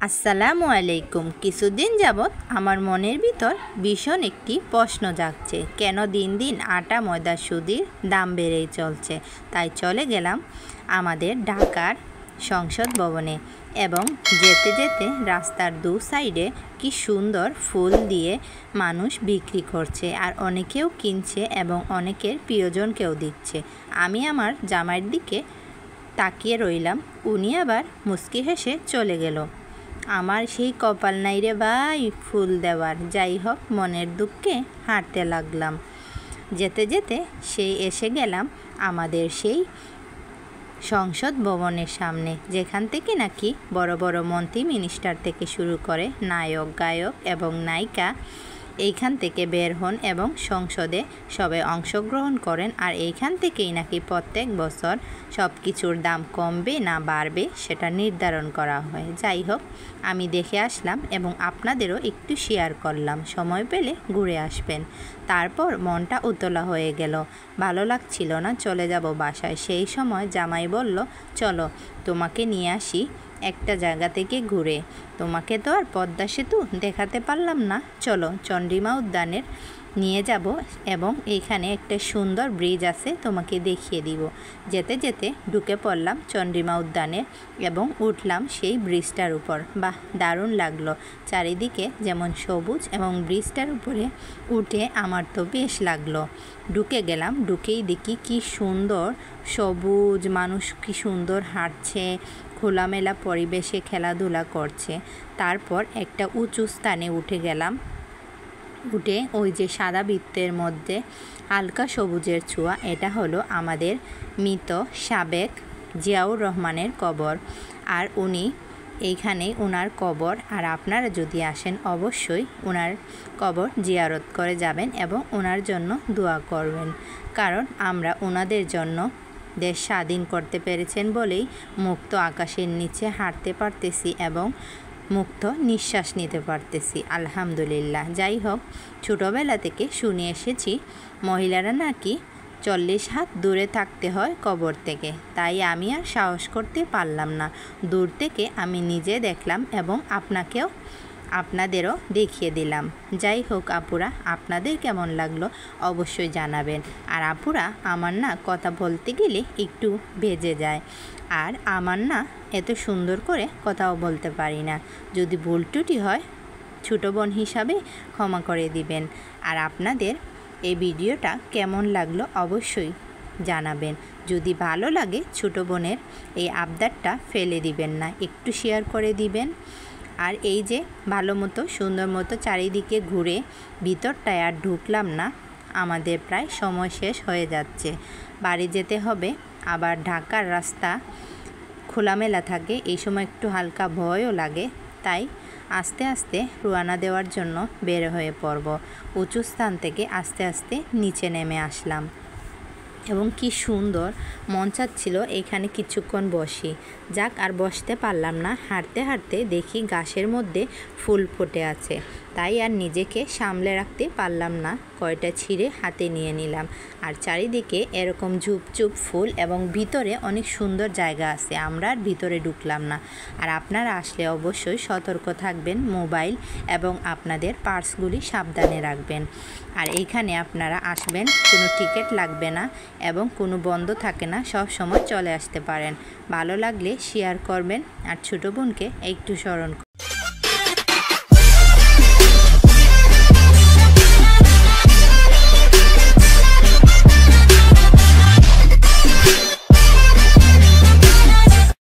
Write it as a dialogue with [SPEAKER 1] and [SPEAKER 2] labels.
[SPEAKER 1] আসসালামু আলাইকুম। কিছুদিন যাবৎ আমার মনের ভিতর ভীষণ একটি প্রশ্ন জাগছে, কেন দিন দিন আটা ময়দা সুজির দাম বেড়েই চলছে। তাই চলে গেলাম আমাদের ঢাকার সংসদ ভবনে এবং যেতে যেতে রাস্তার দু সাইডে কি সুন্দর ফুল দিয়ে মানুষ বিক্রি করছে, আর অনেকেও কিনছে এবং অনেকের প্রিয়জনকেও দিচ্ছে। আমি আমার জামাইয়ের দিকে তাকিয়ে রইলাম, উনি আবার মুচকি হেসে চলে গেল। আমার সেই কপাল নাই রে ভাই ফুল দেওয়ার। যাই হোক, মনের দুঃখে হাঁটতে লাগলাম। যেতে যেতে এসে গেলাম আমাদের সেই সংসদ ভবনের সামনে, যেখান থেকে নাকি বড় বড় মন্ত্রী মিনিস্টার থেকে শুরু করে নায়ক গায়ক এবং নায়িকা এইখান থেকে বের হন এবং সংসদে সবাই অংশগ্রহণ করেন। আর এইখান থেকেই নাকি প্রত্যেক বছর সব কিছুর দাম কমবে না বাড়বে সেটা নির্ধারণ করা হয়। যাই হোক, আমি দেখে আসলাম এবং আপনাদেরও একটু শেয়ার করলাম। সময় পেলে ঘুরে আসবেন। তারপর মনটা উতলা হয়ে গেল, ভালো লাগছিল না, চলে যাব বাসায়। সেই সময় জামাই বলল, চলো তোমাকে নিয়ে আসি একটা জায়গা থেকে ঘুরে। তোমাকে তো আর পদ্মা সেতু দেখাতে পারলাম না, চলো চন্দ্রিমা উদ্যানের নিয়ে যাব এবং এইখানে একটা সুন্দর ব্রিজ আছে, তোমাকে দেখিয়ে দিব। যেতে যেতে ঢুকে পড়লাম চন্দ্রিমা উদ্যানে এবং উঠলাম সেই ব্রিজটার উপর। বাহ, দারুণ লাগলো। চারিদিকে যেমন সবুজ এবং ব্রিজটার উপরে উঠে আমার তো বেশ লাগলো। ঢুকে গেলাম, ঢুকেই দেখি কি সুন্দর সবুজ, মানুষ কি সুন্দর হাঁটছে, খোলামেলা পরিবেশে খেলাধুলা করছে। তারপর একটা উঁচু স্থানে উঠে গেলাম। উঠে ওই যে সাদা বৃত্তের মধ্যে হালকা সবুজের ছোঁয়া, এটা হলো আমাদের মৃত সাবেক জিয়াউর রহমানের কবর। আর উনি এইখানে ওনার কবর, আর আপনারা যদি আসেন অবশ্যই ওনার কবর জিয়ারত করে যাবেন এবং ওনার জন্য দোয়া করবেন। কারণ আমরা ওনাদের জন্য দেশ স্বাধীন করতে পেরেছেন বলেই মুক্ত আকাশের নিচে হাঁটতে পারতেছি এবং মুক্ত নিঃশ্বাস নিতে পারতেছি, আলহামদুলিল্লাহ। যাই হোক, ছোটোবেলা থেকে শুনে এসেছি মহিলারা নাকি 40 হাত দূরে থাকতে হয় কবর থেকে। তাই আমি আর সাহস করতে পারলাম না। দূর থেকে আমি নিজে দেখলাম এবং আপনাদেরও দেখিয়ে দিলাম। যাই হোক আপুরা, আপনাদের কেমন লাগলো অবশ্যই জানাবেন। আর আপুরা, আমার না কথা বলতে গেলে একটু বেজে যায়, আর আমার না এত সুন্দর করে কথাও বলতে পারি না। যদি ভুল ত্রুটি হয় ছোটো বোন হিসাবে ক্ষমা করে দিবেন। আর আপনাদের এই ভিডিওটা কেমন লাগলো অবশ্যই জানাবেন। যদি ভালো লাগে ছোটো বোনের এই আবদারটা ফেলে দিবেন না, একটু শেয়ার করে দিবেন। আর এই যে ভালো মতো সুন্দর মতো চারিদিকে ঘুরে ভিতরটায় আর ঢুকলাম না, আমাদের প্রায় সময় শেষ হয়ে যাচ্ছে, বাড়ি যেতে হবে। আবার ঢাকার রাস্তা খোলামেলা থাকে, এই সময় একটু হালকা ভয়ও লাগে। তাই আস্তে আস্তে রওনা দেওয়ার জন্য বের হয়ে পড়ব। উঁচু স্থান থেকে আস্তে আস্তে নিচে নেমে আসলাম এবং কি সুন্দর মন চাচ্ছিল এখানে কিছুক্ষণ বসি। যাক, আর বসতে পারলাম না। হাঁটতে হাঁটতে দেখি গাছের মধ্যে ফুল ফুটে আছে, তাই আর নিজেকে সামলে রাখতে পারলাম না, কয়টা ছিঁড়ে হাতে নিয়ে নিলাম। আর চারিদিকে এরকম ঝুপঝুপ ফুল এবং ভিতরে অনেক সুন্দর জায়গা আছে, আমরা আর ভিতরে ঢুকলাম না। আর আপনারা আসলে অবশ্যই সতর্ক থাকবেন, মোবাইল এবং আপনাদের পার্সগুলি সাবধানে রাখবেন। আর এইখানে আপনারা আসবেন, কোনো টিকিট লাগবে না এবং কোনো বন্ধ থাকে না, সব সময় চলে আসতে পারেন। ভালো লাগলে শেয়ার করবেন আর ছোটো বোনকে একটু স্মরণ